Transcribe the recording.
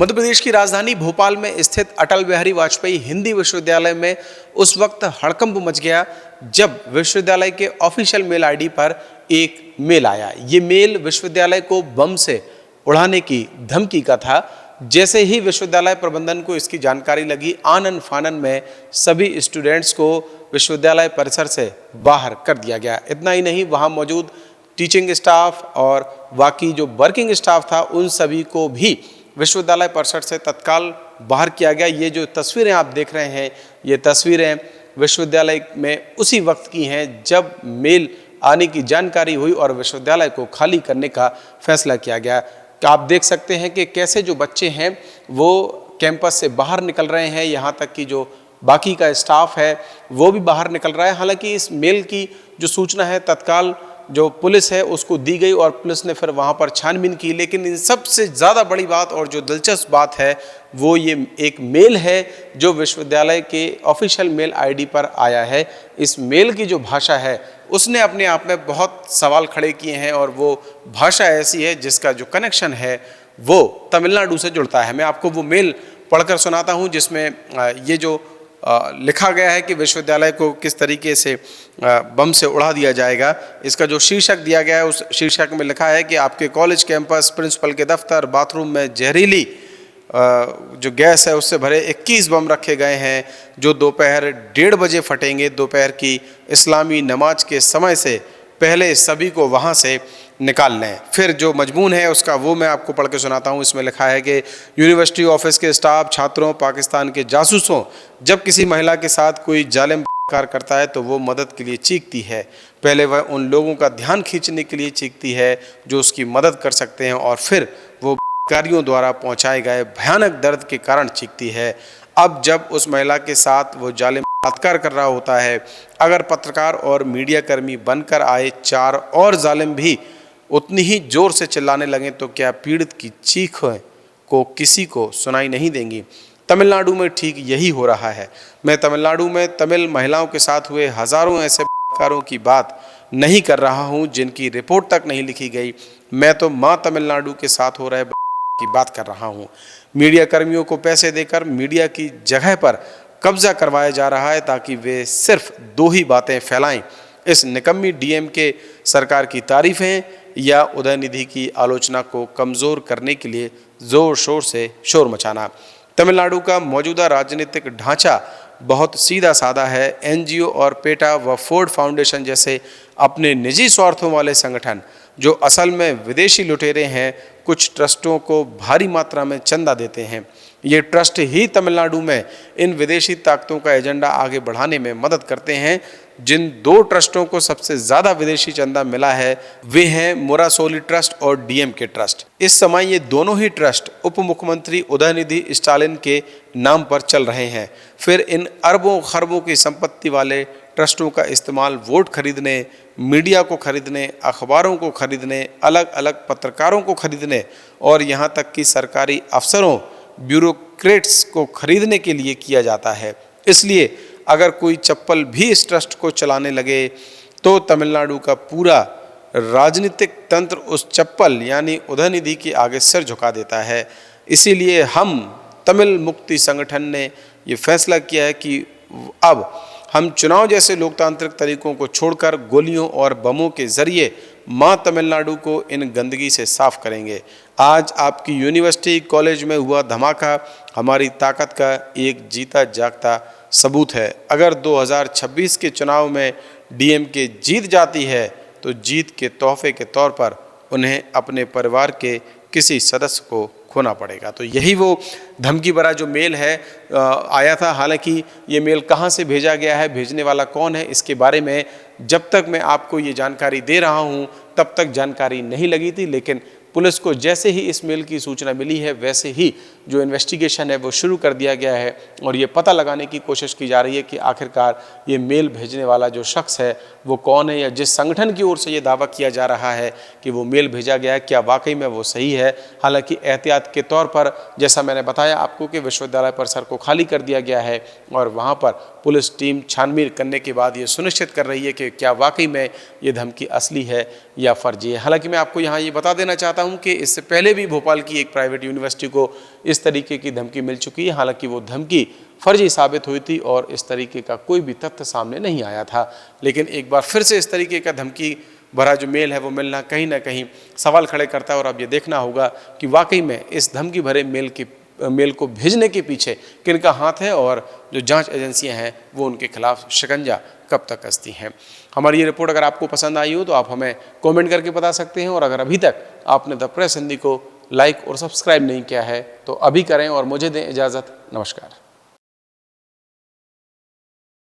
मध्य प्रदेश की राजधानी भोपाल में स्थित अटल बिहारी वाजपेयी हिंदी विश्वविद्यालय में उस वक्त हड़कंप मच गया जब विश्वविद्यालय के ऑफिशियल मेल आईडी पर एक मेल आया। ये मेल विश्वविद्यालय को बम से उड़ाने की धमकी का था। जैसे ही विश्वविद्यालय प्रबंधन को इसकी जानकारी लगी, आनन फानन में सभी स्टूडेंट्स को विश्वविद्यालय परिसर से बाहर कर दिया गया। इतना ही नहीं, वहाँ मौजूद टीचिंग स्टाफ और बाकी जो वर्किंग स्टाफ था उन सभी को भी विश्वविद्यालय परिसर से तत्काल बाहर किया गया। ये जो तस्वीरें आप देख रहे हैं, ये तस्वीरें विश्वविद्यालय में उसी वक्त की हैं जब मेल आने की जानकारी हुई और विश्वविद्यालय को खाली करने का फैसला किया गया। आप देख सकते हैं कि कैसे जो बच्चे हैं वो कैंपस से बाहर निकल रहे हैं, यहाँ तक कि जो बाकी का स्टाफ है वो भी बाहर निकल रहा है। हालांकि इस मेल की जो सूचना है तत्काल जो पुलिस है उसको दी गई और पुलिस ने फिर वहाँ पर छानबीन की। लेकिन इन सबसे ज़्यादा बड़ी बात और जो दिलचस्प बात है वो ये एक मेल है जो विश्वविद्यालय के ऑफिशियल मेल आईडी पर आया है। इस मेल की जो भाषा है उसने अपने आप में बहुत सवाल खड़े किए हैं और वो भाषा ऐसी है जिसका जो कनेक्शन है वो तमिलनाडु से जुड़ता है। मैं आपको वो मेल पढ़कर सुनाता हूँ जिसमें ये जो लिखा गया है कि विश्वविद्यालय को किस तरीके से बम से उड़ा दिया जाएगा। इसका जो शीर्षक दिया गया है उस शीर्षक में लिखा है कि आपके कॉलेज कैंपस, प्रिंसिपल के दफ्तर, बाथरूम में जहरीली जो गैस है उससे भरे 21 बम रखे गए हैं जो दोपहर 1:30 बजे फटेंगे। दोपहर की इस्लामी नमाज के समय से पहले सभी को वहाँ से निकाल लें। फिर जो मजमून है उसका वो मैं आपको पढ़ के सुनाता हूँ। इसमें लिखा है कि यूनिवर्सिटी ऑफिस के स्टाफ, छात्रों, पाकिस्तान के जासूसों, जब किसी महिला के साथ कोई जालिम कार्य करता है तो वो मदद के लिए चीखती है। पहले वह उन लोगों का ध्यान खींचने के लिए चीखती है जो उसकी मदद कर सकते हैं और फिर वो कारियों द्वारा पहुँचाए गए भयानक दर्द के कारण चीखती है। अब जब उस महिला के साथ वो जालिम बलात्कार कर रहा होता है, अगर पत्रकार और मीडिया कर्मी बनकर आए 4 और जालिम भी उतनी ही जोर से चिल्लाने लगें तो क्या पीड़ित की चीख को किसी को सुनाई नहीं देंगी। तमिलनाडु में ठीक यही हो रहा है। मैं तमिलनाडु में तमिल महिलाओं के साथ हुए हजारों ऐसे बलात्कारों की बात नहीं कर रहा हूं जिनकी रिपोर्ट तक नहीं लिखी गई। मैं तो मां तमिलनाडु के साथ हो रहे की बात कर रहा हूं। मीडिया कर्मियों को पैसे देकर मीडिया की जगह पर कब्जा करवाया जा रहा है ताकि वे सिर्फ 2 ही बातें फैलाएं, इस निकम्मी डीएमके सरकार की तारीफें या उदयनिधि की आलोचना को कमज़ोर करने के लिए ज़ोर शोर से शोर मचाना। तमिलनाडु का मौजूदा राजनीतिक ढांचा बहुत सीधा साधा है। एनजीओ और पेटा व फोर्ड फाउंडेशन जैसे अपने निजी स्वार्थों वाले संगठन जो असल में विदेशी लुटेरे हैं, कुछ ट्रस्टों को भारी मात्रा में चंदा देते हैं। ये ट्रस्ट ही तमिलनाडु में इन विदेशी ताकतों का एजेंडा आगे बढ़ाने में मदद करते हैं। जिन 2 ट्रस्टों को सबसे ज़्यादा विदेशी चंदा मिला है वे हैं मुरासोली ट्रस्ट और डीएमके ट्रस्ट। इस समय ये दोनों ही ट्रस्ट उप मुख्यमंत्री उदयनिधि स्टालिन के नाम पर चल रहे हैं। फिर इन अरबों खरबों की संपत्ति वाले ट्रस्टों का इस्तेमाल वोट खरीदने, मीडिया को खरीदने, अखबारों को खरीदने, अलग अलग पत्रकारों को खरीदने और यहाँ तक कि सरकारी अफसरों, ब्यूरोक्रेट्स को खरीदने के लिए किया जाता है। इसलिए अगर कोई चप्पल भी इस ट्रस्ट को चलाने लगे तो तमिलनाडु का पूरा राजनीतिक तंत्र उस चप्पल यानी उदयनिधि के आगे सिर झुका देता है। इसीलिए हम तमिल मुक्ति संगठन ने ये फैसला किया है कि अब हम चुनाव जैसे लोकतांत्रिक तरीकों को छोड़कर गोलियों और बमों के जरिए मां तमिलनाडु को इन गंदगी से साफ करेंगे। आज आपकी यूनिवर्सिटी कॉलेज में हुआ धमाका हमारी ताकत का एक जीता जागता सबूत है। अगर 2026 के चुनाव में डीएमके जीत जाती है तो जीत के तोहफे के तौर पर उन्हें अपने परिवार के किसी सदस्य को खोना पड़ेगा। तो यही वो धमकी भरा जो मेल है आया था। हालांकि ये मेल कहाँ से भेजा गया है, भेजने वाला कौन है, इसके बारे में जब तक मैं आपको ये जानकारी दे रहा हूँ तब तक जानकारी नहीं लगी थी। लेकिन पुलिस को जैसे ही इस मेल की सूचना मिली है वैसे ही जो इन्वेस्टिगेशन है वो शुरू कर दिया गया है और ये पता लगाने की कोशिश की जा रही है कि आखिरकार ये मेल भेजने वाला जो शख्स है वो कौन है, या जिस संगठन की ओर से ये दावा किया जा रहा है कि वो मेल भेजा गया है क्या वाकई में वो सही है। हालांकि एहतियात के तौर पर जैसा मैंने बताया आपको कि विश्वविद्यालय परिसर को खाली कर दिया गया है और वहाँ पर पुलिस टीम छानबीन करने के बाद ये सुनिश्चित कर रही है कि क्या वाकई में ये धमकी असली है या फर्जी है। हालांकि मैं आपको यहाँ ये बता देना चाहता हूं कि इससे पहले भी भोपाल की एक प्राइवेट यूनिवर्सिटी को इस तरीके की धमकी मिल चुकी है। हालांकि वो धमकी फर्जी साबित हुई थी और इस तरीके का कोई भी तथ्य सामने नहीं आया था, लेकिन एक बार फिर से इस तरीके का धमकी भरा जो मेल है वो मिलना कहीं ना कहीं सवाल खड़े करता है। और अब ये देखना होगा कि वाकई में इस धमकी भरे मेल को भेजने के पीछे किनका हाथ है और जो जांच एजेंसियां हैं वो उनके खिलाफ शिकंजा कब तक कसती हैं। हमारी ये रिपोर्ट अगर आपको पसंद आई हो तो आप हमें कमेंट करके बता सकते हैं, और अगर अभी तक आपने द प्रेस हिंदी को लाइक और सब्सक्राइब नहीं किया है तो अभी करें और मुझे दें इजाज़त। नमस्कार।